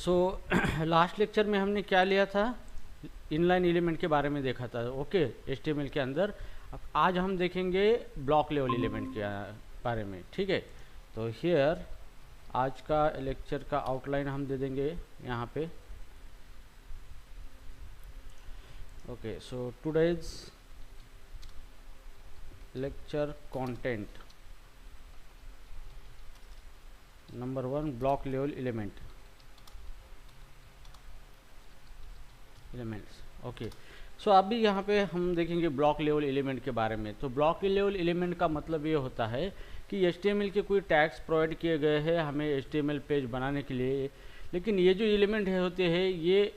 So last lecture में हमने क्या लिया था, इनलाइन एलिमेंट के बारे में देखा था। ओके, HTML के अंदर। अब आज हम देखेंगे ब्लॉक लेवल एलिमेंट के बारे में। ठीक है, तो हियर आज का लेक्चर का आउटलाइन हम दे देंगे यहाँ पे। Okay, so today's lecture content number 1 block level elements. Okay, so अभी यहाँ पे हम देखेंगे ब्लॉक लेवल एलिमेंट के बारे में। तो ब्लॉक लेवल एलिमेंट का मतलब ये होता है कि HTML के कोई टैग्स प्रोवाइड किए गए हैं हमें HTML पेज बनाने के लिए, लेकिन ये जो एलिमेंट होते हैं ये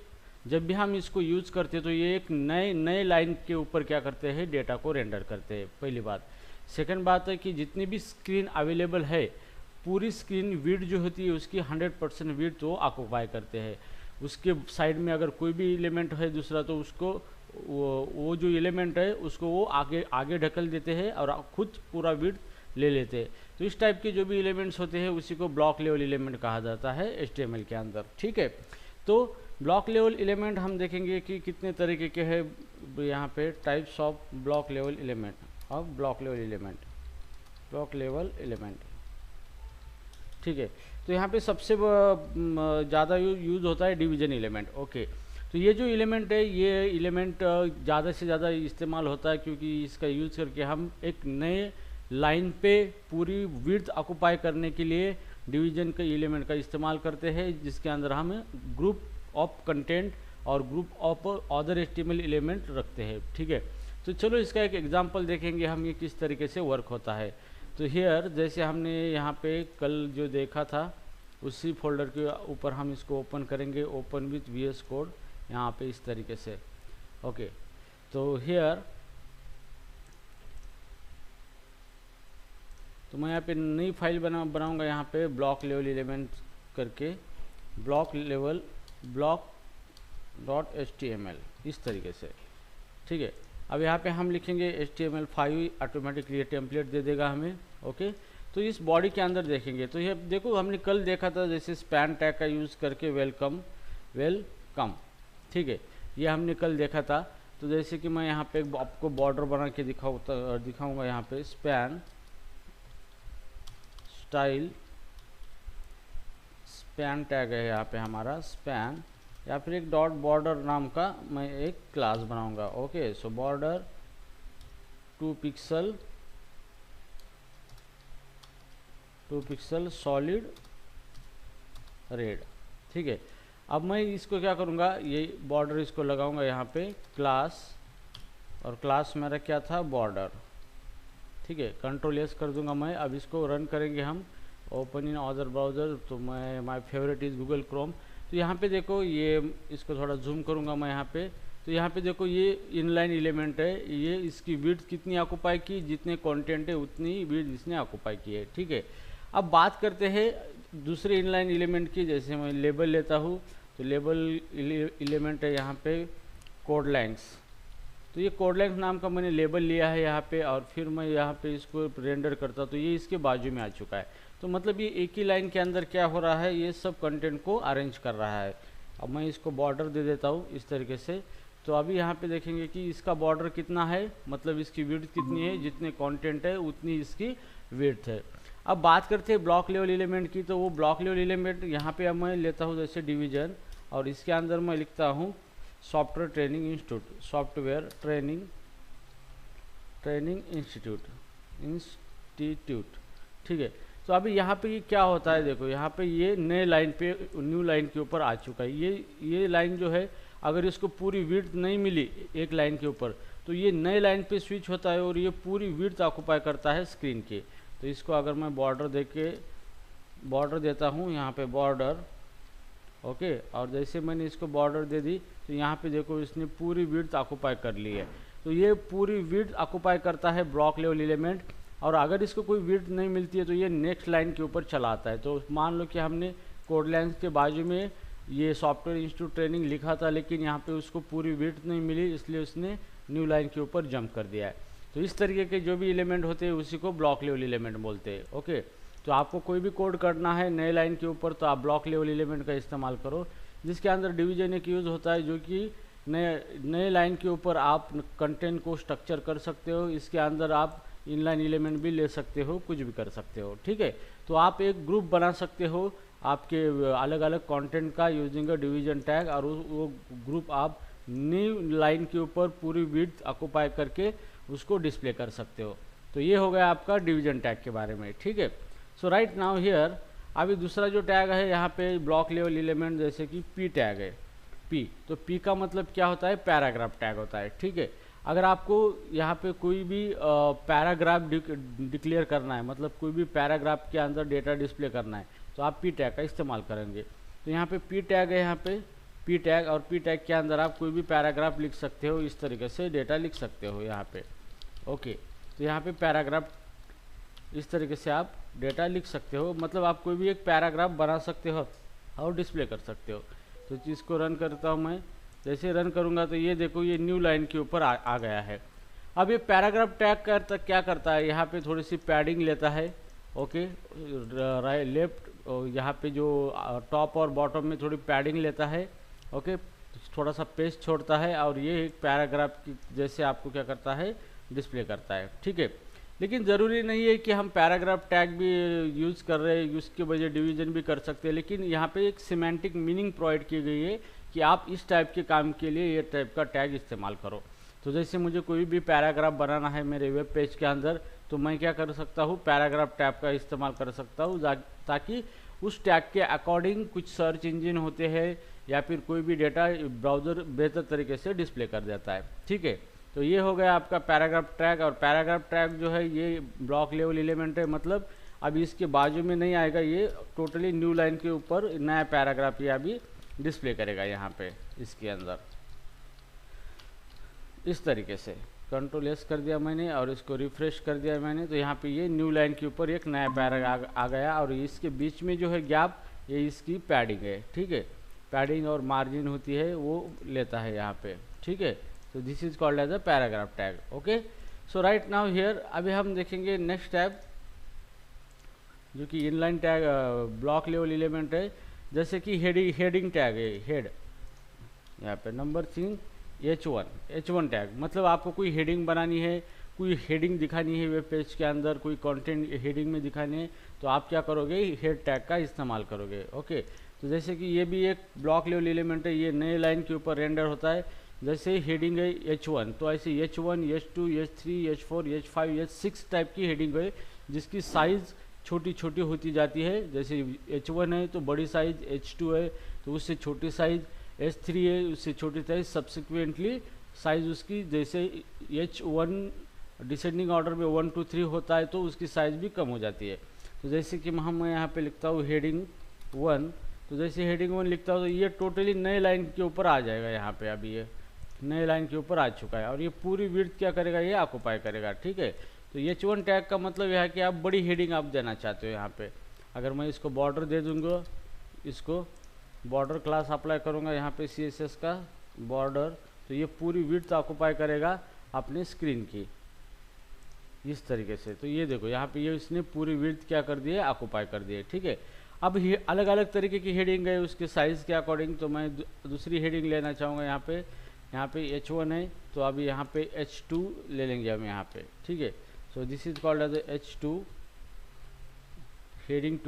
जब भी हम इसको यूज़ करते हैं तो ये एक नए लाइन के ऊपर क्या करते हैं, डेटा को रेंडर करते हैं, पहली बात। सेकंड बात है कि जितनी भी स्क्रीन अवेलेबल है पूरी स्क्रीन विड्थ जो होती है उसकी 100% विड्थ वो ऑक्युपाई करते हैं। उसके साइड में अगर कोई भी एलिमेंट है दूसरा तो उसको वो जो एलिमेंट है उसको वो आगे ढकल देते हैं और खुद पूरा विड्थ ले लेते हैं। तो इस टाइप के जो भी एलिमेंट्स होते हैं उसी को ब्लॉक लेवल एलिमेंट कहा जाता है HTML के अंदर। ठीक है, तो ब्लॉक लेवल एलिमेंट हम देखेंगे कि कितने तरीके के हैं यहाँ पे, types of block level element. ठीक है, तो यहाँ पे सबसे ज़्यादा यूज़ होता है डिवीजन एलिमेंट। ओके, तो ये जो एलिमेंट है ये एलिमेंट ज़्यादा से ज़्यादा इस्तेमाल होता है क्योंकि इसका यूज़ करके हम एक नए लाइन पे पूरी विड्थ ऑक्युपाई करने के लिए डिवीजन के एलिमेंट का इस्तेमाल करते हैं, जिसके अंदर हम ग्रुप ऑफ कंटेंट और group of other HTML element रखते हैं। ठीक है, तो चलो इसका एक एग्जांपल देखेंगे हम ये किस तरीके से वर्क होता है। तो हियर जैसे हमने यहाँ पे कल जो देखा था उसी फोल्डर के ऊपर हम इसको ओपन करेंगे, ओपन विथ VS कोड यहाँ पे इस तरीके से। ओके, तो हियर तो मैं यहाँ पे नई फाइल बनाऊंगा यहाँ पे ब्लॉक लेवल एलिमेंट करके, block.html इस तरीके से। ठीक है, अब यहाँ पे हम लिखेंगे HTML5 ऑटोमेटिक ये टेम्पलेट दे देगा हमें। ओके, तो इस बॉडी के अंदर देखेंगे तो ये देखो हमने कल देखा था जैसे स्पैन टैग का यूज़ करके वेलकम। ठीक है, ये हमने कल देखा था। तो जैसे कि मैं यहाँ पे आपको बॉर्डर बना के दिखाऊंगा यहाँ पे स्पैन स्टाइल स्पैन टैग है यहाँ पे हमारा स्पैन, या फिर एक डॉट बॉर्डर नाम का मैं एक क्लास बनाऊंगा। ओके, सो बॉर्डर 2 पिक्सल सॉलिड रेड। ठीक है, अब मैं इसको क्या करूँगा, ये बॉर्डर इसको लगाऊंगा यहाँ पे क्लास, और क्लास मेरा क्या था, बॉर्डर। ठीक है, Ctrl+S कर दूंगा मैं। अब इसको रन करेंगे हम, ओपन इन अदर ब्राउज़र। तो मैं my favourite is Google Chrome. तो यहाँ पे देखो ये इसको थोड़ा जूम करूँगा मैं यहाँ पे। तो यहाँ पे देखो ये इनलाइन एलिमेंट है, ये इसकी विड्थ कितनी ऑक्युपाई की, जितने कंटेंट है उतनी विड्थ इसने ऑक्युपाई की है। ठीक है, अब बात करते हैं दूसरे इनलाइन एलिमेंट की। जैसे मैं लेबल लेता हूँ तो लेबल एलिमेंट है यहाँ पे कोड लेंग्थ। तो ये कोड लेंग्थ नाम का मैंने लेबल लिया है यहाँ पे, और फिर मैं यहाँ पे इसको रेंडर करता तो ये इसके बाजू में आ चुका है। तो मतलब ये एक ही लाइन के अंदर क्या हो रहा है, ये सब कंटेंट को अरेंज कर रहा है। अब मैं इसको बॉर्डर दे देता हूँ इस तरीके से। तो अभी यहाँ पे देखेंगे कि इसका बॉर्डर कितना है, मतलब इसकी विड्थ कितनी है, जितने कंटेंट है उतनी इसकी विड्थ है। अब बात करते हैं ब्लॉक लेवल एलिमेंट की। तो वो ब्लॉक लेवल एलिमेंट यहाँ पे अब मैं लेता हूँ जैसे डिवीजन, और इसके अंदर मैं लिखता हूँ सॉफ्टवेयर ट्रेनिंग इंस्टीट्यूट। ठीक है, तो अभी यहाँ पे क्या होता है, देखो यहाँ पे ये न्यू लाइन के ऊपर आ चुका है। ये लाइन जो है अगर इसको पूरी विड्थ नहीं मिली एक लाइन के ऊपर तो ये नए लाइन पे स्विच होता है और ये पूरी विड्थ ऑक्युपाई करता है स्क्रीन के। तो इसको अगर मैं बॉर्डर देता हूँ यहाँ पे बॉर्डर। ओके, और जैसे मैंने इसको बॉर्डर दे दी तो यहाँ पे देखो इसने पूरी विड्थ ऑक्युपाई कर ली है। तो ये पूरी विड्थ ऑक्युपाई करता है ब्लॉक लेवल एलिमेंट, और अगर इसको कोई विड्थ नहीं मिलती है तो ये नेक्स्ट लाइन के ऊपर चला आता है। तो मान लो कि हमने कोड लाइन के बाजू में ये सॉफ्टवेयर इंस्टीट्यूट ट्रेनिंग लिखा था, लेकिन यहाँ पे उसको पूरी विड्थ नहीं मिली, इसलिए उसने न्यू लाइन के ऊपर जंप कर दिया है। तो इस तरीके के जो भी एलिमेंट होते हैं उसी को ब्लॉक लेवल एलिमेंट बोलते हैं। ओके, तो आपको कोई भी कोड करना है नए लाइन के ऊपर तो आप ब्लॉक लेवल एलिमेंट का इस्तेमाल करो, जिसके अंदर डिवीजन एक यूज़ होता है, जो कि नए लाइन के ऊपर आप कंटेंट को स्ट्रक्चर कर सकते हो। इसके अंदर आप इनलाइन एलिमेंट भी ले सकते हो, कुछ भी कर सकते हो, ठीक है। तो आप एक ग्रुप बना सकते हो आपके अलग अलग कंटेंट का यूजिंग अ डिवीजन टैग, और वो ग्रुप आप न्यू लाइन के ऊपर पूरी विड्थ ऑक्युपाई करके उसको डिस्प्ले कर सकते हो। तो ये हो गया आपका डिवीजन टैग के बारे में, ठीक है। सो राइट नाउ हियर अभी दूसरा जो टैग है यहाँ पे ब्लॉक लेवल एलिमेंट, जैसे कि पी टैग है। पी, तो पी का मतलब क्या होता है, पैराग्राफ टैग होता है, ठीक है। अगर आपको यहाँ पे कोई भी पैराग्राफ डिक्लेयर करना है, मतलब कोई भी पैराग्राफ के अंदर डेटा डिस्प्ले करना है, तो आप पी टैग का इस्तेमाल करेंगे। तो यहाँ पे पी टैग है, यहाँ पे पी टैग, और पी टैग के अंदर आप कोई भी पैराग्राफ लिख सकते हो, इस तरीके से डेटा लिख सकते हो यहाँ पे, ओके। तो यहाँ पे पैराग्राफ इस तरीके से आप डेटा लिख सकते हो, मतलब आप कोई भी एक पैराग्राफ बना सकते हो और डिस्प्ले कर सकते हो। तो चीज़ को रन करता हूँ मैं, जैसे रन करूँगा तो ये देखो ये न्यू लाइन के ऊपर आ गया है। अब ये पैराग्राफ टैग क्या करता है, यहाँ पे थोड़ी सी पैडिंग लेता है, ओके, राइट लेफ्ट, यहाँ पे जो टॉप और बॉटम में थोड़ी पैडिंग लेता है, ओके, थोड़ा सा पेज छोड़ता है, और ये एक पैराग्राफ की जैसे आपको क्या करता है, डिस्प्ले करता है, ठीक है। लेकिन ज़रूरी नहीं है कि हम पैराग्राफ टैग भी यूज़ कर रहे हैं, उसके बजाय डिवीजन भी कर सकते हैं, लेकिन यहाँ पे एक सिमेंटिक मीनिंग प्रोवाइड की गई है कि आप इस टाइप के काम के लिए ये टाइप का टैग इस्तेमाल करो। तो जैसे मुझे कोई भी पैराग्राफ बनाना है मेरे वेब पेज के अंदर, तो मैं क्या कर सकता हूँ, पैराग्राफ टैग का इस्तेमाल कर सकता हूँ, ताकि उस टैग के अकॉर्डिंग कुछ सर्च इंजन होते हैं या फिर कोई भी डेटा ब्राउज़र बेहतर तरीके से डिस्प्ले कर देता है, ठीक है। तो ये हो गया आपका पैराग्राफ टैग, और पैराग्राफ टैग जो है ये ब्लॉक लेवल एलिमेंट है, मतलब अभी इसके बाजू में नहीं आएगा, ये टोटली न्यू लाइन के ऊपर नया पैराग्राफ ये अभी डिस्प्ले करेगा यहाँ पे इसके अंदर, इस तरीके से। कंट्रोल एस कर दिया मैंने और इसको रिफ्रेश कर दिया मैंने, तो यहाँ पे ये न्यू लाइन के ऊपर एक नया पैराग्राफ आ गया, और इसके बीच में जो है गैप, ये इसकी पैडिंग है, ठीक है। पैडिंग और मार्जिन होती है वो लेता है यहाँ पे, ठीक है। तो this is called as a paragraph tag, okay. So right now here अभी हम देखेंगे नेक्स्ट टैग, जो कि inline tag block level element है, जैसे कि हेडिंग टैग है, हेड, यहाँ पे नंबर 3 H1 टैग, मतलब आपको कोई हेडिंग बनानी है, कोई हेडिंग दिखानी है वेब पेज के अंदर, कोई कंटेंट हेडिंग में दिखानी है, तो आप क्या करोगे, हेड टैग का इस्तेमाल करोगे, ओके। तो जैसे कि ये भी एक ब्लॉक लेवल एलिमेंट है, ये नए लाइन के ऊपर रेंडर होता है। जैसे हेडिंग है H1, तो ऐसे H1, H2, H3, H4, H5, H6 type की हेडिंग है, जिसकी साइज़ छोटी छोटी होती जाती है। जैसे H1 है तो बड़ी साइज़, H2 है तो उससे छोटी साइज़, H3 है उससे छोटी साइज़, सब्सिक्वेंटली साइज़ उसकी, जैसे H1 डिसेंडिंग ऑर्डर में 1 2 3 होता है तो उसकी साइज़ भी कम हो जाती है। तो जैसे कि मैं यहाँ पे लिखता हूँ हेडिंग 1, तो जैसे हेडिंग 1 लिखता हूँ तो ये टोटली नए लाइन के ऊपर आ जाएगा, यहाँ पे अभी ये नए लाइन के ऊपर आ चुका है, और ये पूरी विड्थ क्या करेगा, ये ऑक्युपाई करेगा, ठीक है। तो H1 टैग का मतलब यह है कि आप बड़ी हेडिंग आप देना चाहते हो यहाँ पे। अगर मैं इसको बॉर्डर दे दूँगा, इसको बॉर्डर क्लास अप्लाई करूँगा यहाँ पे CSS का बॉर्डर, तो ये पूरी विड्थ ऑक्युपाई करेगा अपने स्क्रीन की, इस तरीके से। तो ये देखो यहाँ पे ये इसने पूरी विड्थ क्या कर दी है, ऑक्युपाई कर दी है, ठीक है। अब अलग अलग तरीके की हेडिंग है उसके साइज़ के अकॉर्डिंग, तो मैं दूसरी हेडिंग लेना चाहूँगा यहाँ पे H1 है तो अभी यहाँ पे H2 ले लेंगे हम यहाँ पे, ठीक है। So this is called as H2 heading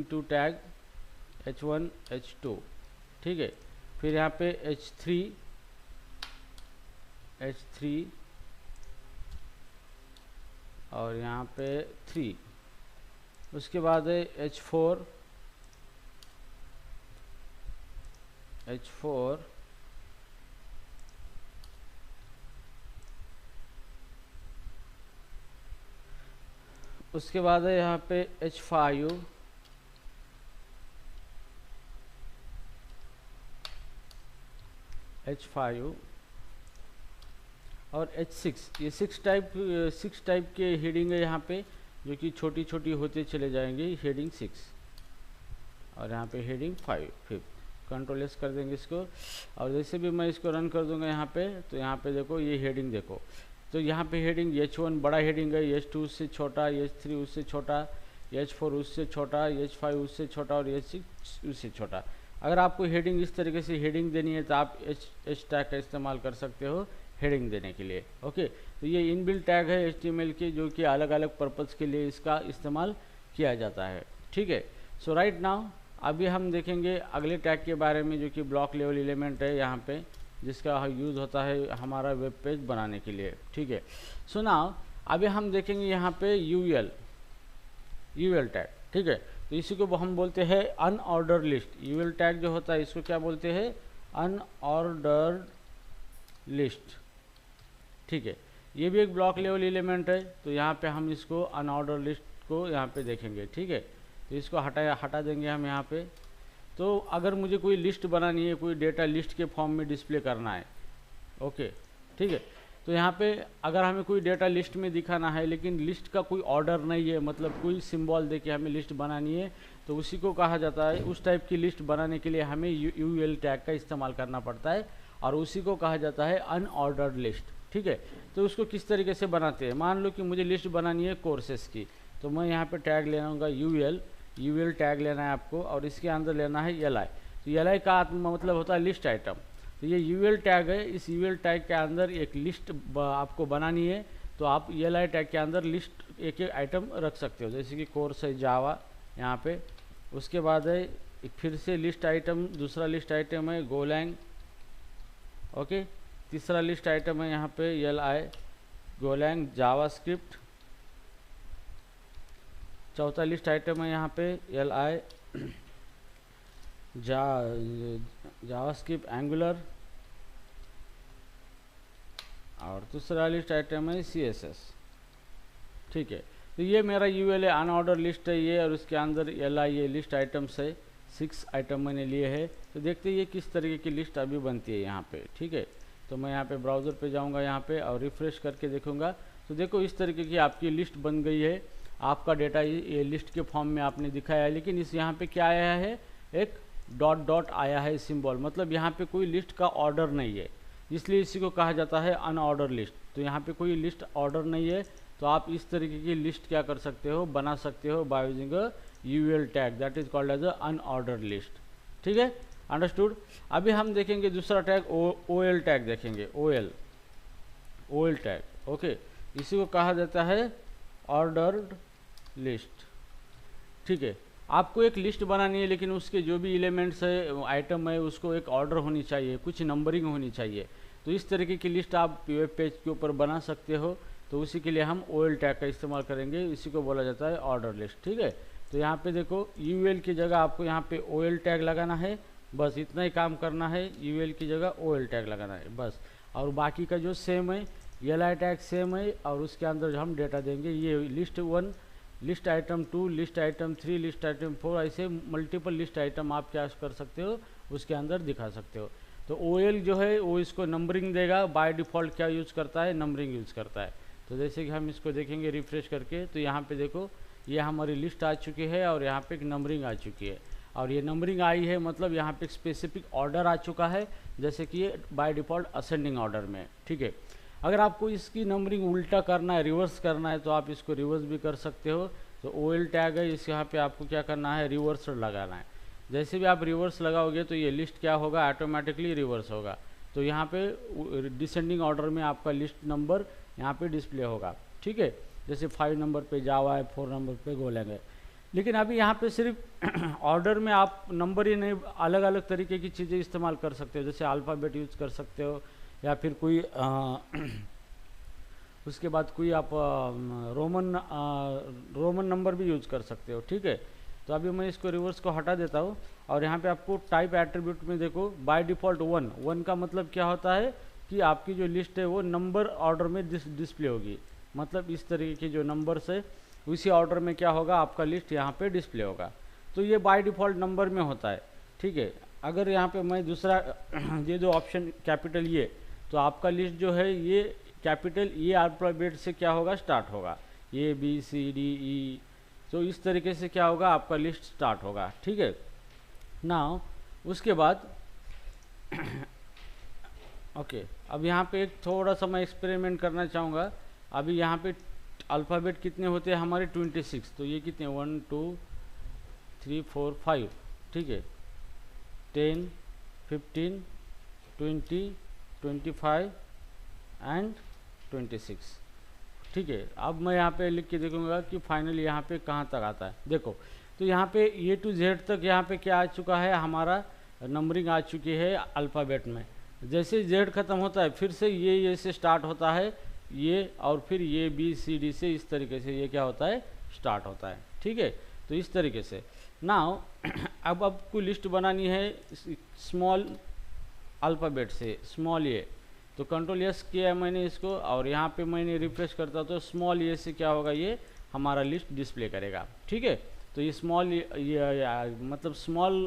two tag H1 H2, ठीक है। फिर यहाँ पे H3 और यहाँ पे 3, उसके बाद है H4 उसके बाद है यहाँ पे H5 और H6, ये 6 टाइप के हेडिंग है यहाँ पे, जो कि छोटी छोटी होते चले जाएंगे, हेडिंग 6 और यहाँ पे हेडिंग 5। कंट्रोल एस कर देंगे इसको, और जैसे भी मैं इसको रन कर दूंगा यहाँ पे, तो यहाँ पे देखो ये हेडिंग देखो, तो यहाँ पे हेडिंग H1 बड़ा हेडिंग है, H2 उससे छोटा, H3 उससे छोटा, H4 उससे छोटा, H5 उससे छोटा और H6 उससे छोटा। अगर आपको हेडिंग इस तरीके से हेडिंग देनी है तो आप H टैग का इस्तेमाल कर सकते हो हेडिंग देने के लिए। ओके, तो ये इनबिल्ट टैग है HTML के, जो कि अलग अलग पर्पज़ के लिए इसका इस्तेमाल किया जाता है। ठीक है, सो राइट नाउ अभी हम देखेंगे अगले टैग के बारे में, जो कि ब्लॉक लेवल एलिमेंट है यहाँ पे, जिसका यूज़ होता है हमारा वेब पेज बनाने के लिए। ठीक है, सो नाउ अभी हम देखेंगे यहाँ पे यूएल टैग। ठीक है, तो इसी को हम बोलते हैं अनऑर्डर लिस्ट। यूएल टैग जो होता है इसको क्या बोलते हैं? Unordered list. ठीक है, ये भी एक ब्लॉक लेवल एलिमेंट है, तो यहाँ पे हम इसको अनऑर्डर लिस्ट को यहाँ पे देखेंगे। ठीक है, तो इसको हटा देंगे हम यहाँ पे। तो अगर मुझे कोई लिस्ट बनानी है, कोई डेटा लिस्ट के फॉर्म में डिस्प्ले करना है, ओके ठीक है, तो यहाँ पे अगर हमें कोई डेटा लिस्ट में दिखाना है लेकिन लिस्ट का कोई ऑर्डर नहीं है, मतलब कोई सिंबल दे के हमें लिस्ट बनानी है, तो उसी को कहा जाता है, उस टाइप की लिस्ट बनाने के लिए हमें यूएल टैग का इस्तेमाल करना पड़ता है और उसी को कहा जाता है अनऑर्डर्ड लिस्ट। ठीक है, तो उसको किस तरीके से बनाते हैं? मान लो कि मुझे लिस्ट बनानी है कोर्सेस की, तो मैं यहाँ पे टैग ले लूँगा यूएल टैग लेना है आपको, और इसके अंदर लेना है एल आई। तो एल आई का मतलब होता है लिस्ट आइटम। तो ये यूएल टैग है, इस यूएल टैग के अंदर एक लिस्ट आपको बनानी है, तो आप एल आई टैग के अंदर लिस्ट एक एक आइटम रख सकते हो, जैसे कि कोर्स है जावा यहाँ पे, उसके बाद है फिर से लिस्ट आइटम, दूसरा लिस्ट आइटम है गोलैंग, ओके, तीसरा लिस्ट आइटम है यहाँ पे एल आई गोलैंग जावास्क्रिप्ट, चौथा लिस्ट आइटम है यहाँ पे एल आई जावास्क्रिप्ट एंगुलर, और दूसरा लिस्ट आइटम है CSS। ठीक है, तो ये मेरा यूएल अनऑर्डर लिस्ट है ये, और उसके अंदर एल आई ये लिस्ट आइटम्स है, 6 आइटम मैंने लिए हैं। तो देखते हैं ये किस तरीके की लिस्ट अभी बनती है यहाँ पे। ठीक है, तो मैं यहाँ पे ब्राउज़र पे जाऊँगा यहाँ पे और रिफ़्रेश करके देखूँगा, तो देखो इस तरीके की आपकी लिस्ट बन गई है। आपका डेटा ये लिस्ट के फॉर्म में आपने दिखाया है, लेकिन इस यहाँ पे क्या आया है? एक डॉट आया है सिंबल, मतलब यहाँ पे कोई लिस्ट का ऑर्डर नहीं है, इसलिए इसी को कहा जाता है अनऑर्डर लिस्ट। तो यहाँ पे कोई लिस्ट ऑर्डर नहीं है, तो आप इस तरीके की लिस्ट क्या कर सकते हो? बना सकते हो by using a UL tag, that is called as a unorder list. ठीक है, अंडरस्टूड। अभी हम देखेंगे दूसरा टैग ओएल टैग देखेंगे, ओएल टैग। ओके, इसी को कहा जाता है ऑर्डर्ड लिस्ट। ठीक है, आपको एक लिस्ट बनानी है, लेकिन उसके जो भी एलिमेंट्स है, आइटम है, उसको एक ऑर्डर होनी चाहिए, कुछ नंबरिंग होनी चाहिए। तो इस तरीके की लिस्ट आप वेब पेज के ऊपर बना सकते हो, तो उसी के लिए हम ओएल टैग का इस्तेमाल करेंगे, इसी को बोला जाता है ऑर्डर लिस्ट। ठीक है, तो यहाँ पे देखो यूएल की जगह आपको यहाँ पे ओएल टैग लगाना है, बस इतना ही काम करना है। यूएल की जगह ओएल टैग लगाना है बस, और बाकी का जो सेम है एल आई टैग सेम है, और उसके अंदर जो हम डेटा देंगे ये list 1, list item 2, list item 3, list item 4, ऐसे मल्टीपल लिस्ट आइटम आप क्या कर सकते हो? उसके अंदर दिखा सकते हो। तो ओएल जो है वो इसको नंबरिंग देगा, बाय डिफ़ॉल्ट क्या यूज़ करता है? नंबरिंग यूज़ करता है। तो जैसे कि हम इसको देखेंगे रिफ़्रेश करके, तो यहाँ पे देखो ये हमारी लिस्ट आ चुकी है और यहाँ पे एक नंबरिंग आ चुकी है, और ये नंबरिंग आई है मतलब यहाँ पे एक स्पेसिफिक ऑर्डर आ चुका है, जैसे कि ये बाय डिफ़ॉल्ट असेंडिंग ऑर्डर में। ठीक है, अगर आपको इसकी नंबरिंग उल्टा करना है, रिवर्स करना है, तो आप इसको रिवर्स भी कर सकते हो। तो ओएल टैग है, इस यहाँ पे आपको क्या करना है? रिवर्स लगाना है। जैसे भी आप रिवर्स लगाओगे तो ये लिस्ट क्या होगा? ऑटोमेटिकली रिवर्स होगा। तो यहाँ पे डिसेंडिंग ऑर्डर में आपका लिस्ट नंबर यहाँ पे डिस्प्ले होगा। ठीक है, जैसे 5 नंबर पे जावा है, 4 नंबर पे गोलैंग है। लेकिन अभी यहाँ पे सिर्फ ऑर्डर में आप नंबर ही नहीं, अलग अलग तरीके की चीज़ें इस्तेमाल कर सकते हो, जैसे अल्फ़ाबेट यूज़ कर सकते हो, या फिर कोई उसके बाद कोई आप रोमन नंबर भी यूज़ कर सकते हो। ठीक है, तो अभी मैं इसको रिवर्स को हटा देता हूँ, और यहाँ पे आपको टाइप एट्रीब्यूट में देखो बाय डिफ़ॉल्ट 1 का मतलब क्या होता है कि आपकी जो लिस्ट है वो नंबर ऑर्डर में डिस्प्ले होगी, मतलब इस तरीके के जो नंबर्स है उसी ऑर्डर में क्या होगा? आपका लिस्ट यहाँ पे डिस्प्ले होगा। तो ये बाय डिफ़ॉल्ट नंबर में होता है। ठीक है, अगर यहाँ पे मैं दूसरा ये जो ऑप्शन कैपिटल ये, तो आपका लिस्ट जो है ये कैपिटल ये अल्फ़ाबेट से क्या होगा? स्टार्ट होगा, ABCDE, तो इस तरीके से क्या होगा? आपका लिस्ट स्टार्ट होगा। ठीक है, नाउ उसके बाद ओके, अब यहाँ पे एक थोड़ा सा मैं एक्सपेरिमेंट करना चाहूँगा। अभी यहाँ पे अल्फ़ाबेट कितने होते हैं हमारे 26, तो ये कितने 1 2 3 4 5, ठीक है, 10 15 20 25 एंड 26, ठीक है। अब मैं यहाँ पे लिख के देखूंगा कि फाइनल यहाँ पे कहाँ तक आता है। देखो, तो यहाँ पे ए टू जेड तक यहाँ पे क्या आ चुका है, हमारा नंबरिंग आ चुकी है अल्फ़ाबेट में। जैसे जेड ख़त्म होता है फिर से ये से स्टार्ट होता है ये, और फिर ये बी सी डी से इस तरीके से ये क्या होता है, स्टार्ट होता है, ठीक है। तो इस तरीके से नाउ अब आपको लिस्ट बनानी है स्मॉल अल्फ़ाबेट से, स्मॉल ए, तो कंट्रोल एस किया है मैंने इसको, और यहाँ पे मैंने रिफ्रेश करता तो स्मॉल ए से क्या होगा, ये हमारा लिस्ट डिस्प्ले करेगा, ठीक है। तो ये स्मॉल ये मतलब स्मॉल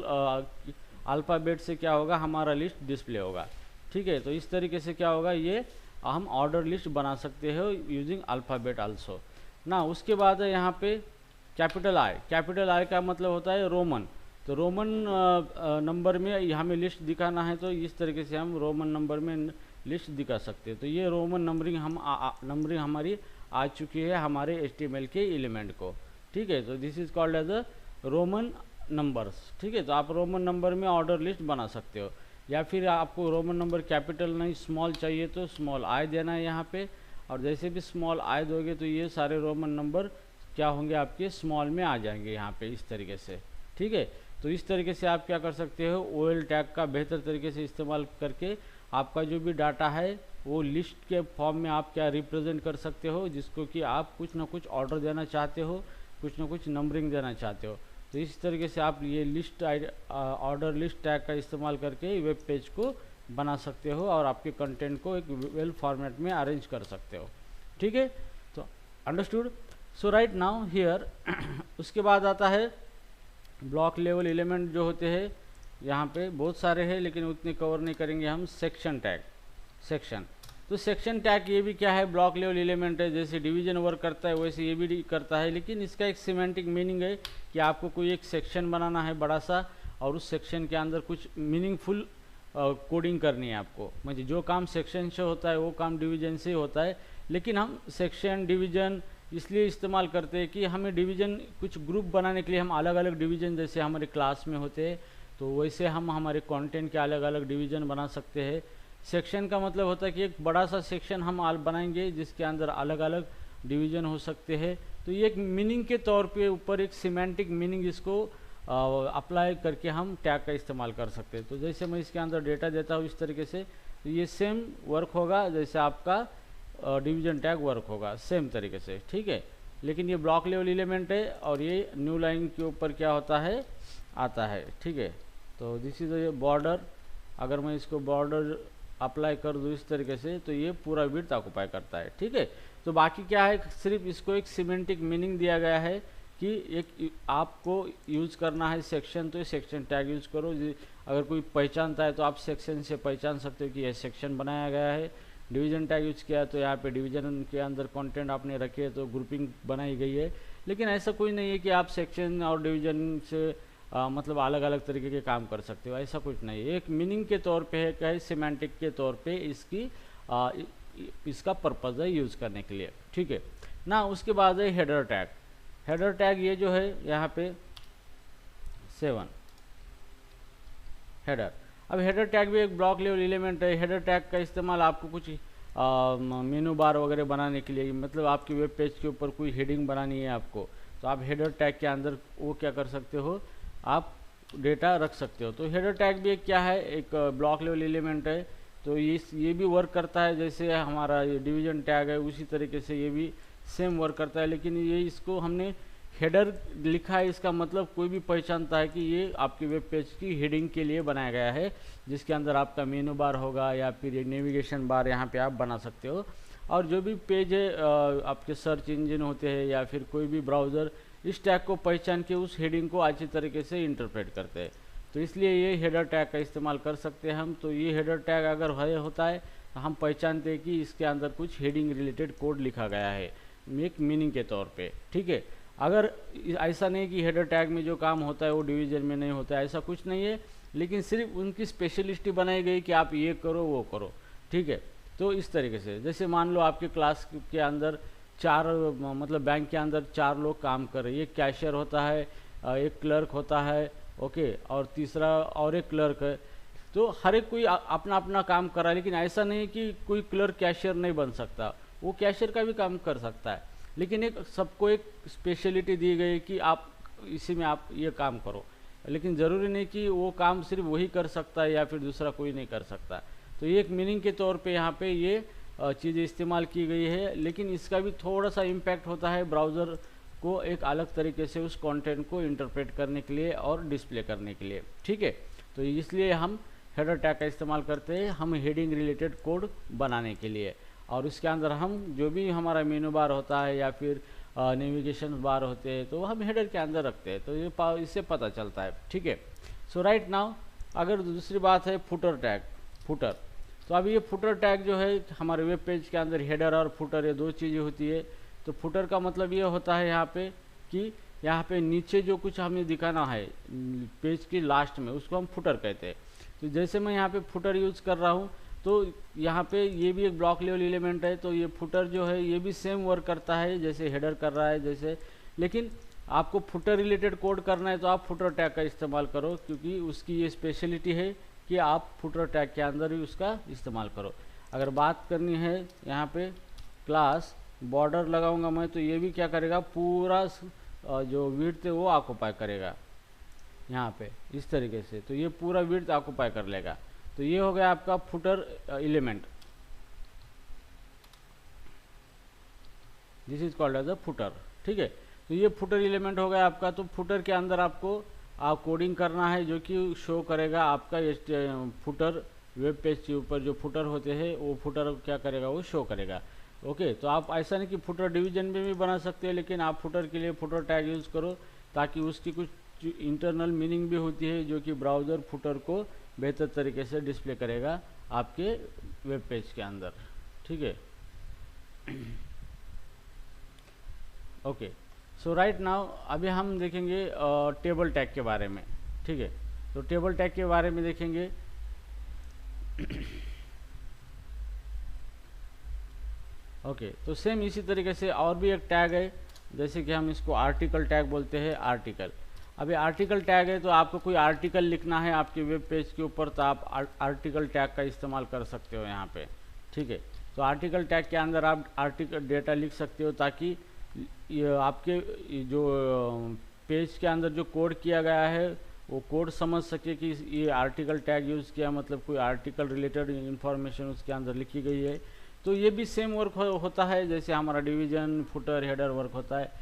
अल्फ़ाबेट से क्या होगा, हमारा लिस्ट डिस्प्ले होगा, ठीक है। तो इस तरीके से क्या होगा, ये हम ऑर्डर लिस्ट बना सकते हो यूजिंग अल्फ़ाबेट आल्सो ना। उसके बाद है यहाँ पे कैपिटल आई। कैपिटल आई का मतलब होता है रोमन। तो रोमन नंबर में हमें लिस्ट दिखाना है, तो इस तरीके से हम रोमन नंबर में लिस्ट दिखा सकते हैं। तो ये रोमन नंबरिंग नंबरिंग हमारी आ चुकी है हमारे HTML के एलिमेंट को, ठीक है। तो this is called as a Roman numbers, ठीक है। तो आप रोमन नंबर में ऑर्डर लिस्ट बना सकते हो, या फिर आपको रोमन नंबर कैपिटल नहीं स्मॉल चाहिए तो स्मॉल आई देना है यहाँ पे, और जैसे भी स्मॉल आई दोगे तो ये सारे रोमन नंबर क्या होंगे, आपके स्मॉल में आ जाएंगे यहाँ पे इस तरीके से, ठीक है। तो इस तरीके से आप क्या कर सकते हो, OL टैग का बेहतर तरीके से इस्तेमाल करके आपका जो भी डाटा है वो लिस्ट के फॉर्म में आप क्या रिप्रेजेंट कर सकते हो, जिसको कि आप कुछ ना कुछ ऑर्डर देना चाहते हो, कुछ ना कुछ नंबरिंग देना चाहते हो। तो इस तरीके से आप ये लिस्ट ऑर्डर लिस्ट टैग का इस्तेमाल करके वेब पेज को बना सकते हो और आपके कंटेंट को एक वेल फॉर्मेट में अरेंज कर सकते हो, ठीक है। तो understood. So right now here उसके बाद आता है ब्लॉक लेवल एलिमेंट जो होते हैं, यहाँ पे बहुत सारे हैं लेकिन उतने कवर नहीं करेंगे हम। सेक्शन टैग, सेक्शन, तो सेक्शन टैग ये भी क्या है, ब्लॉक लेवल एलिमेंट है। जैसे डिवीजन वर्क करता है वैसे ये भी करता है, लेकिन इसका एक सिमेंटिक मीनिंग है कि आपको कोई एक सेक्शन बनाना है बड़ा सा, और उस सेक्शन के अंदर कुछ मीनिंगफुल कोडिंग करनी है आपको। मतलब जो काम सेक्शन से होता है वो काम डिवीजन से होता है, लेकिन हम सेक्शन डिवीजन इसलिए इस्तेमाल करते हैं कि हमें डिवीजन कुछ ग्रुप बनाने के लिए हम अलग अलग डिवीजन, जैसे हमारे क्लास में होते हैं तो वैसे हम हमारे कंटेंट के अलग अलग डिवीजन बना सकते हैं। सेक्शन का मतलब होता है कि एक बड़ा सा सेक्शन हम बनाएंगे जिसके अंदर अलग अलग डिवीजन हो सकते हैं। तो ये एक मीनिंग के तौर पे ऊपर एक सिमेंटिक मीनिंग इसको अप्लाई करके हम टैग का इस्तेमाल कर सकते हैं। तो जैसे मैं इसके अंदर डेटा देता हूँ इस तरीके से, तो ये सेम वर्क होगा जैसे आपका डिवीजन टैग वर्क होगा सेम तरीके से, ठीक है। लेकिन ये ब्लॉक लेवल एलिमेंट है और ये न्यू लाइन के ऊपर क्या होता है, आता है, ठीक है। तो दिस इज ये बॉर्डर, अगर मैं इसको बॉर्डर अप्लाई कर दूँ इस तरीके से तो ये पूरा विड्थ ऑक्युपाई करता है, ठीक है। तो बाकी क्या है, सिर्फ इसको एक सिमेंटिक मीनिंग दिया गया है कि एक आपको यूज़ करना है सेक्शन, तो सेक्शन टैग यूज़ करो। अगर कोई पहचानता है तो आप सेक्शन से पहचान सकते हो कि यह सेक्शन बनाया गया है। डिवीजन टैग यूज किया तो यहाँ पे डिवीजन के अंदर कंटेंट आपने रखे तो ग्रुपिंग बनाई गई है। लेकिन ऐसा कुछ नहीं है कि आप सेक्शन और डिवीजन से मतलब अलग अलग तरीके के काम कर सकते हो, ऐसा कुछ नहीं है। एक मीनिंग के तौर पे है, क्या है, सिमेंटिक के तौर पे इसका पर्पज़ है यूज़ करने के लिए, ठीक है ना। उसके बाद है हेडर टैग। हेडर टैग ये जो है यहाँ पे 7 हेडर। अब हेडर टैग भी एक ब्लॉक लेवल एलिमेंट है। हेडर टैग का इस्तेमाल आपको कुछ मेनू बार वगैरह बनाने के लिए, मतलब आपकी वेब पेज के ऊपर कोई हेडिंग बनानी है आपको, तो आप हेडर टैग के अंदर वो क्या कर सकते हो, आप डेटा रख सकते हो। तो हेडर टैग भी एक क्या है, एक ब्लॉक लेवल एलिमेंट है। तो ये भी वर्क करता है जैसे हमारा ये डिवीजन टैग है, उसी तरीके से ये भी सेम वर्क करता है। लेकिन ये इसको हमने हेडर लिखा है, इसका मतलब कोई भी पहचानता है कि ये आपके वेब पेज की हेडिंग के लिए बनाया गया है, जिसके अंदर आपका मेनू बार होगा या फिर ये नेविगेशन बार यहाँ पे आप बना सकते हो। और जो भी पेज है आपके सर्च इंजन होते हैं या फिर कोई भी ब्राउज़र इस टैग को पहचान के उस हेडिंग को अच्छी तरीके से इंटरप्रेट करते हैं। तो इसलिए ये हेडर टैग का इस्तेमाल कर सकते हैं हम। तो ये हेडर टैग अगर होता है तो हम पहचानते हैं कि इसके अंदर कुछ हेडिंग रिलेटेड कोड लिखा गया है एक मीनिंग के तौर पे, ठीक है। अगर ऐसा नहीं कि हेडर टैग में जो काम होता है वो डिवीजन में नहीं होता है, ऐसा कुछ नहीं है। लेकिन सिर्फ उनकी स्पेशलिस्टी बनाई गई कि आप ये करो वो करो। ठीक है। तो इस तरीके से, जैसे मान लो आपके क्लास के अंदर चार, मतलब बैंक के अंदर चार लोग काम कर रहे हैं, एक कैशियर होता है, एक क्लर्क होता है, ओके, और तीसरा और एक क्लर्क है। तो हर एक कोई अपना अपना काम कर रहा है, लेकिन ऐसा नहीं कि कोई क्लर्क कैशियर नहीं बन सकता, वो कैशियर का भी काम कर सकता है, लेकिन एक सबको एक स्पेशलिटी दी गई कि आप इसी में आप ये काम करो, लेकिन ज़रूरी नहीं कि वो काम सिर्फ वही कर सकता है या फिर दूसरा कोई नहीं कर सकता। तो ये एक मीनिंग के तौर पे यहाँ पे ये चीज़ें इस्तेमाल की गई है, लेकिन इसका भी थोड़ा सा इम्पैक्ट होता है ब्राउज़र को एक अलग तरीके से उस कंटेंट को इंटरप्रेट करने के लिए और डिस्प्ले करने के लिए, ठीक है। तो इसलिए हम हेडर टैग का इस्तेमाल करते हैं, हम हेडिंग रिलेटेड कोड बनाने के लिए, और उसके अंदर हम जो भी हमारा मेनू बार होता है या फिर नेविगेशन बार होते हैं तो हम हेडर के अंदर रखते हैं, तो ये इससे पता चलता है, ठीक है। सो राइट नाउ अगर दूसरी बात है फुटर टैग, फुटर, तो अभी ये फुटर टैग जो है हमारे वेब पेज के अंदर हेडर और फुटर ये दो चीज़ें होती है। तो फुटर का मतलब ये होता है यहाँ पे कि यहाँ पे नीचे जो कुछ हमें दिखाना है पेज की लास्ट में, उसको हम फुटर कहते हैं। तो जैसे मैं यहाँ पे फुटर यूज़ कर रहा हूँ, तो यहाँ पे ये भी एक ब्लॉक लेवल एलिमेंट है, तो ये फुटर जो है ये भी सेम वर्क करता है जैसे हेडर कर रहा है जैसे, लेकिन आपको फुटर रिलेटेड कोड करना है तो आप फुटर टैग का इस्तेमाल करो, क्योंकि उसकी ये स्पेशलिटी है कि आप फुटर टैग के अंदर ही उसका इस्तेमाल करो। अगर बात करनी है यहाँ पे क्लास बॉर्डर लगाऊंगा मैं, तो ये भी क्या करेगा, पूरा जो विड्थ है वो ऑक्युपाई करेगा यहाँ पे इस तरीके से, तो ये पूरा विड्थ ऑक्युपाई कर लेगा। तो ये हो गया आपका footer element, this is called as a footer, ठीक है। तो ये फुटर एलिमेंट हो गया आपका। तो फुटर के अंदर आपको कोडिंग करना है जो कि शो करेगा आपका फुटर, वेब पेज के ऊपर जो फुटर होते हैं वो फुटर क्या करेगा, वो शो करेगा, ओके। तो आप ऐसा नहीं कि फुटर डिवीजन में भी बना सकते हैं, लेकिन आप फुटर के लिए फुटर टैग यूज़ करो ताकि उसकी कुछ इंटरनल मीनिंग भी होती है जो कि ब्राउज़र फुटर को बेहतर तरीके से डिस्प्ले करेगा आपके वेब पेज के अंदर, ठीक है। ओके, सो राइट नाउ अभी हम देखेंगे टेबल टैग के बारे में, ठीक है। तो टेबल टैग के बारे में देखेंगे। ओके, तो सेम इसी तरीके से और भी एक टैग है, जैसे कि हम इसको आर्टिकल टैग बोलते हैं, आर्टिकल। अभी आर्टिकल टैग है तो आपको कोई आर्टिकल लिखना है आपके वेब पेज के ऊपर, तो आप आर्टिकल टैग का इस्तेमाल कर सकते हो यहाँ पे, ठीक है। तो आर्टिकल टैग के अंदर आप आर्टिकल डेटा लिख सकते हो ताकि ये आपके जो पेज के अंदर जो कोड किया गया है वो कोड समझ सके कि ये आर्टिकल टैग यूज़ किया, मतलब कोई आर्टिकल रिलेटेड इन्फॉर्मेशन उसके अंदर लिखी गई है। तो ये भी सेम वर्क होता है जैसे हमारा डिवीज़न, फुटर, हेडर वर्क होता है,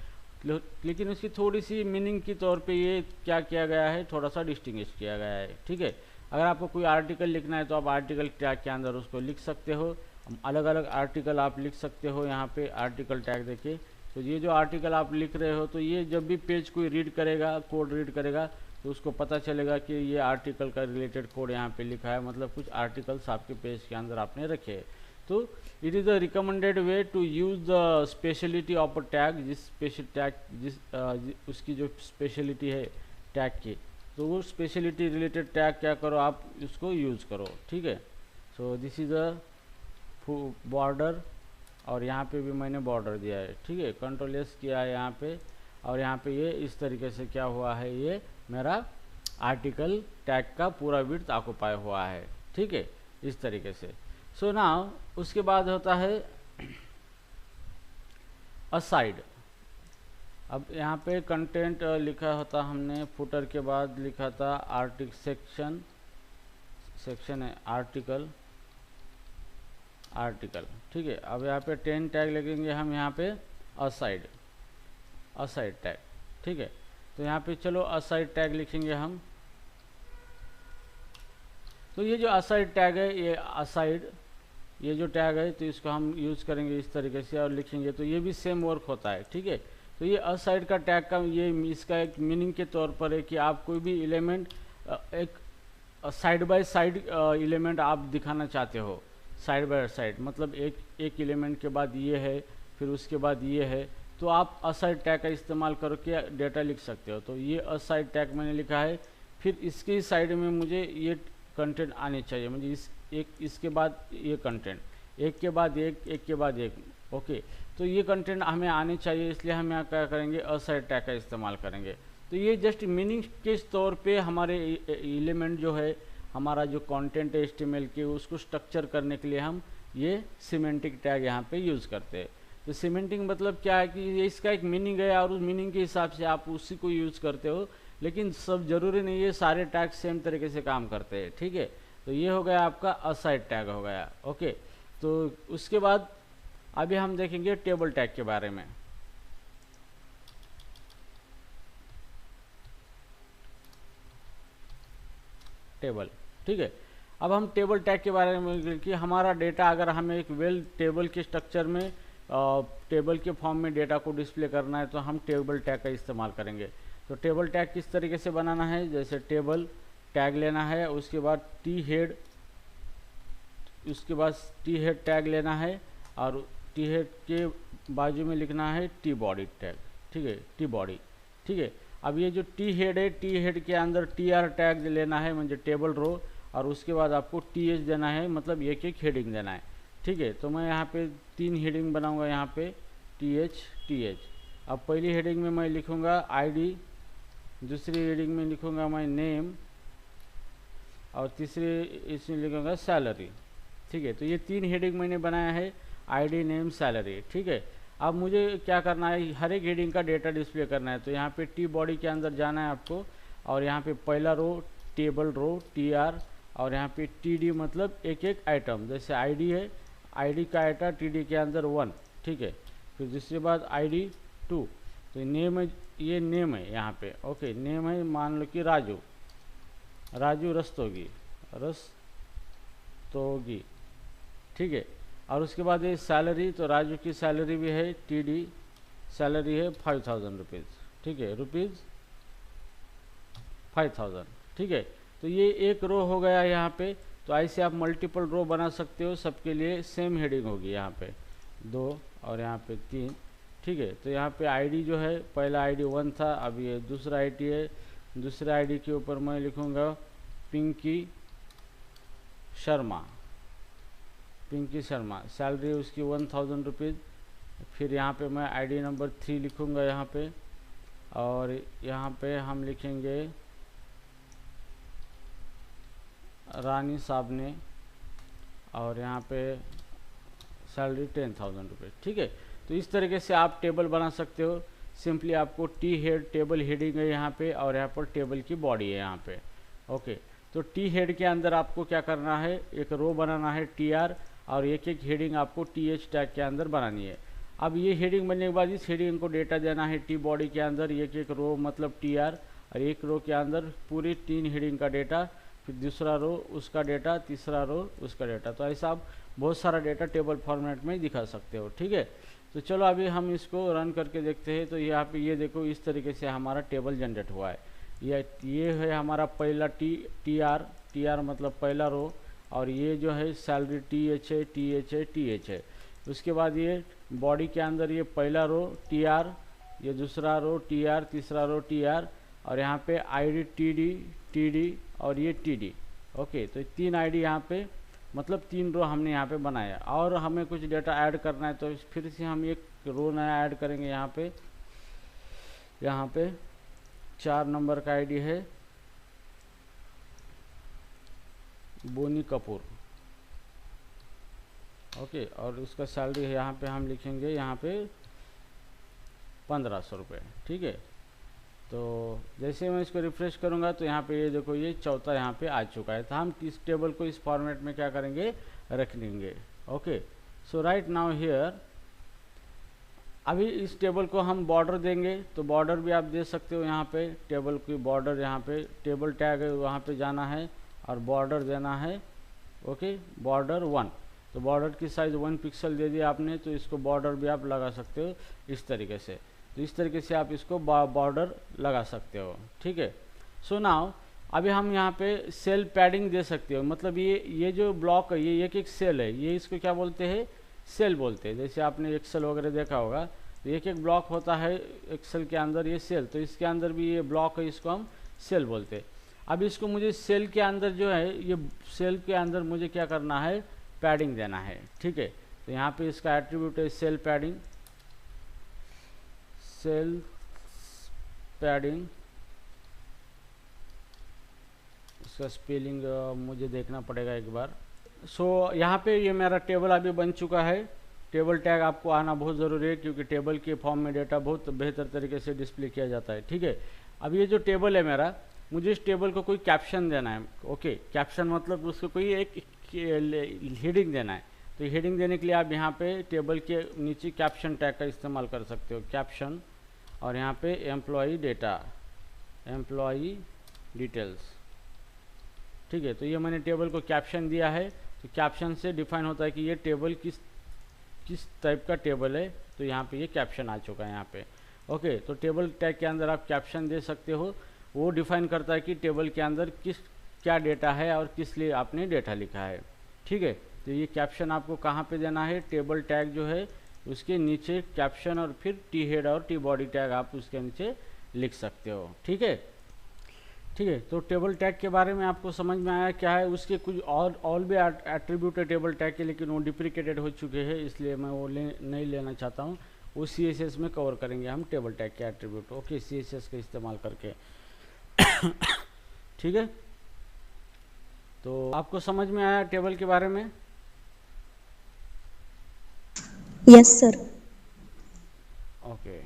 लेकिन उसकी थोड़ी सी मीनिंग के तौर पे ये क्या किया गया है, थोड़ा सा डिस्टिंग्विश किया गया है, ठीक है। अगर आपको कोई आर्टिकल लिखना है तो आप आर्टिकल टैग के अंदर उसको लिख सकते हो, अलग अलग आर्टिकल आप लिख सकते हो यहाँ पे आर्टिकल टैग देके। तो ये जो आर्टिकल आप लिख रहे हो, तो ये जब भी पेज कोई रीड करेगा, कोड रीड करेगा, तो उसको पता चलेगा कि ये आर्टिकल का रिलेटेड कोड यहाँ पे लिखा है, मतलब कुछ आर्टिकल्स आपके पेज के अंदर आपने रखे हैं। तो it is a recommended way to use the speciality of a tag, जिस स्पेशल टैग उसकी जो स्पेशलिटी है टैग की, तो वो स्पेशलिटी रिलेटेड टैग क्या करो, आप उसको यूज़ करो, ठीक है। So this is a border, और यहाँ पे भी मैंने बॉर्डर दिया है, ठीक है, कंट्रोल एस किया है यहाँ पे, और यहाँ पे ये इस तरीके से क्या हुआ है, ये मेरा आर्टिकल टैग का पूरा विड्थ ऑक्युपाई हुआ है, ठीक है, इस तरीके से। सो नाउ उसके बाद होता है असाइड। अब यहाँ पे कंटेंट लिखा होता, हमने फुटर के बाद लिखा था सेक्शन है आर्टिकल, ठीक है। अब यहाँ पे 10 टैग लगेंगे हम यहाँ पे असाइड टैग, ठीक है। तो यहाँ पे चलो असाइड टैग लिखेंगे हम। तो ये जो असाइड टैग है, ये असाइड, ये जो टैग है, तो इसको हम यूज़ करेंगे इस तरीके से और लिखेंगे, तो ये भी सेम वर्क होता है, ठीक है। तो ये असाइड का टैग का ये इसका एक मीनिंग के तौर पर है कि आप कोई भी एलिमेंट एक साइड बाय साइड एलिमेंट आप दिखाना चाहते हो, साइड बाय साइड, मतलब एक एलिमेंट के बाद ये है, फिर उसके बाद ये है, तो आप असाइड टैग का इस्तेमाल करके डेटा लिख सकते हो। तो ये असाइड टैग मैंने लिखा है, फिर इसकी साइड में मुझे ये कंटेंट आने चाहिए, मुझे इस एक इसके बाद ये कंटेंट, एक के बाद एक के बाद एक। ओके, तो ये कंटेंट हमें आने चाहिए, इसलिए हम यहाँ क्या करेंगे, असाइड टैग का इस्तेमाल करेंगे। तो ये जस्ट मीनिंग के तौर पे हमारे एलिमेंट जो है, हमारा जो कंटेंट है HTML के, उसको स्ट्रक्चर करने के लिए हम ये सिमेंटिक टैग यहाँ पे यूज़ करते हैं। तो सिमेंटिक मतलब क्या है कि ये इसका एक मीनिंग है और उस मीनिंग के हिसाब से आप उसी को यूज़ करते हो, लेकिन सब जरूरी नहीं है सारे टैग सेम तरीके से काम करते हैं। ठीक है, तो ये हो गया आपका असाइड टैग हो गया। ओके, तो उसके बाद अभी हम देखेंगे टेबल टैग के बारे में। टेबल, ठीक है, अब हम टेबल टैग के बारे में कि हमारा डेटा अगर हमें एक वेल टेबल के स्ट्रक्चर में टेबल के फॉर्म में डेटा को डिस्प्ले करना है तो हम टेबल टैग का इस्तेमाल करेंगे। तो टेबल टैग किस तरीके से बनाना है, जैसे टेबल टैग लेना है, उसके बाद टी हेड, उसके बाद टी हेड टैग लेना है और टी हेड के बाजू में लिखना है टी बॉडी टैग। ठीक है, टी बॉडी। ठीक है, अब ये जो टी हेड है, टी हेड के अंदर TR टैग लेना है, मतलब टेबल रो, और उसके बाद आपको TH देना है, मतलब एक एक हेडिंग देना है। ठीक है, तो मैं यहाँ पे 3 हेडिंग बनाऊंगा, यहाँ पे TH। अब पहली हेडिंग में मैं लिखूंगा ID, दूसरी हेडिंग में लिखूंगा मैं नेम, और तीसरी इसमें लिखूंगा सैलरी। ठीक है, तो ये 3 हेडिंग मैंने बनाया है, ID, नेम, सैलरी। ठीक है, अब मुझे क्या करना है, हर एक हेडिंग का डेटा डिस्प्ले करना है। तो यहाँ पे टी बॉडी के अंदर जाना है आपको, और यहाँ पे पहला रो टेबल रो TR, और यहाँ पे TD मतलब एक एक आइटम, जैसे ID है, ID का आइटम TD के अंदर 1। ठीक है, फिर दूसरी बात ID 2, तो नेम है, ये नेम है यहाँ पे। ओके, नेम है, मान लो कि राजू रस्तोगी। ठीक है, और उसके बाद ये सैलरी, तो राजू की सैलरी भी है, TD सैलरी है 5000 रुपीज़। ठीक है, ₹5000। ठीक है, तो ये एक रो हो गया यहाँ पे। तो ऐसे आप मल्टीपल रो बना सकते हो, सबके लिए सेम हेडिंग होगी, यहाँ पे 2 और यहाँ पे 3। ठीक है, तो यहाँ पे ID जो है, पहला ID 1 था, अब ये दूसरा ID है, दूसरे ID के ऊपर मैं लिखूँगा पिंकी शर्मा, सैलरी उसकी 1000 रुपीज़। फिर यहाँ पे मैं ID नंबर 3 लिखूँगा यहाँ पे, और यहाँ पे हम लिखेंगे रानी साहब ने, और यहाँ पे सैलरी 10,000 रुपये। ठीक है, तो इस तरीके से आप टेबल बना सकते हो। सिंपली आपको टी हेड टेबल हेडिंग है यहाँ पे, और यहाँ पर टेबल की बॉडी है यहाँ पे। ओके, तो टी हेड के अंदर आपको क्या करना है, एक रो बनाना है TR, और एक एक हेडिंग आपको TH टैग के अंदर बनानी है। अब ये हेडिंग बनने के बाद इस हेडिंग को डेटा देना है टी बॉडी के अंदर, एक एक रो मतलब TR, और एक रो के अंदर पूरी 3 हेडिंग का डेटा, फिर दूसरा रो उसका डेटा, तीसरा रो उसका डेटा। तो ऐसा आप बहुत सारा डेटा टेबल फॉर्मेट में दिखा सकते हो। ठीक है, तो चलो अभी हम इसको रन करके देखते हैं। तो यहाँ पे ये देखो, इस तरीके से हमारा टेबल जनरेट हुआ है। ये है हमारा पहला TR मतलब पहला रो, और ये जो है सैलरी TH है। उसके बाद ये बॉडी के अंदर ये पहला रो TR, ये दूसरा रो TR, तीसरा रो TR, और यहाँ पे ID TD और ये TD। ओके, तो 3 ID यहाँ पे, मतलब 3 रो हमने यहाँ पे बनाया। और हमें कुछ डेटा ऐड करना है, तो फिर से हम एक रो नया ऐड करेंगे। यहाँ पे 4 नंबर का ID है बोनी कपूर। ओके, और उसका सैलरी है, यहाँ पे हम लिखेंगे यहाँ पे 1500 रुपये। ठीक है, तो जैसे मैं इसको रिफ्रेश करूँगा तो यहाँ पे ये देखो, ये चौथा यहाँ पे आ चुका है। तो हम इस टेबल को इस फॉर्मेट में क्या करेंगे, रख लेंगे। Okay, so right now here, अभी इस टेबल को हम बॉर्डर देंगे। तो बॉर्डर भी आप दे सकते हो, यहाँ पे टेबल की बॉर्डर, यहाँ पे टेबल टैग है, वहाँ पे जाना है और बॉर्डर देना है। ओके, बॉर्डर 1, तो बॉर्डर की साइज़ 1 पिक्सल दे दिया आपने, तो इसको बॉर्डर भी आप लगा सकते हो इस तरीके से। तो इस तरीके से आप इसको बॉर्डर लगा सकते हो। ठीक है, सो नाउ अभी हम यहाँ पे सेल पैडिंग दे सकते हो, मतलब ये जो ब्लॉक है, ये एक सेल है, ये इसको क्या बोलते हैं, सेल बोलते हैं। जैसे आपने एक्सेल वगैरह देखा होगा, तो एक ब्लॉक होता है एक्सेल के अंदर, ये सेल, तो इसके अंदर भी ये ब्लॉक है, इसको हम सेल बोलते हैं। अब इसको मुझे सेल के अंदर जो है, ये सेल के अंदर मुझे क्या करना है, पैडिंग देना है। ठीक है, तो यहाँ पे इसका एट्रीब्यूट है सेल पैडिंग, सेल पैडिंग, इसका स्पेलिंग मुझे देखना पड़ेगा एक बार। यहाँ पे ये मेरा टेबल अभी बन चुका है। टेबल टैग आपको आना बहुत ज़रूरी है, क्योंकि टेबल के फॉर्म में डेटा बहुत बेहतर तरीके से डिस्प्ले किया जाता है। ठीक है, अब ये जो टेबल है मेरा, मुझे इस टेबल को कोई कैप्शन देना है। ओके, कैप्शन मतलब उसको कोई एक हेडिंग देना है। तो हेडिंग देने के लिए आप यहाँ पे टेबल के नीचे कैप्शन टैग का इस्तेमाल कर सकते हो, कैप्शन, और यहाँ पे एम्प्लॉई डेटा, एम्प्लॉई डिटेल्स। ठीक है, तो ये मैंने टेबल को कैप्शन दिया है। तो कैप्शन से डिफाइन होता है कि ये टेबल किस टाइप का टेबल है। तो यहाँ पे ये कैप्शन आ चुका है यहाँ पे। ओके, तो टेबल टैग के अंदर आप कैप्शन दे सकते हो। वो डिफाइन करता है कि टेबल के अंदर क्या डेटा है और किस लिए आपने डेटा लिखा है। ठीक है, तो ये कैप्शन आपको कहाँ पे देना है, टेबल टैग जो है उसके नीचे कैप्शन, और फिर टी हेड और टी बॉडी टैग आप उसके नीचे लिख सकते हो। ठीक है, ठीक है, तो टेबल टैग के बारे में आपको समझ में आया क्या है। उसके कुछ और भी एट्रीब्यूट है टेबल टैग के, लेकिन वो डिप्रिकेटेड हो चुके हैं, इसलिए मैं वो नहीं लेना चाहता हूँ। वो CSS में कवर करेंगे हम टेबल टैग के एट्रीब्यूट। ओके, CSS का इस्तेमाल करके। ठीक है, तो आपको समझ में आया टेबल के बारे में? Yes sir. ओके।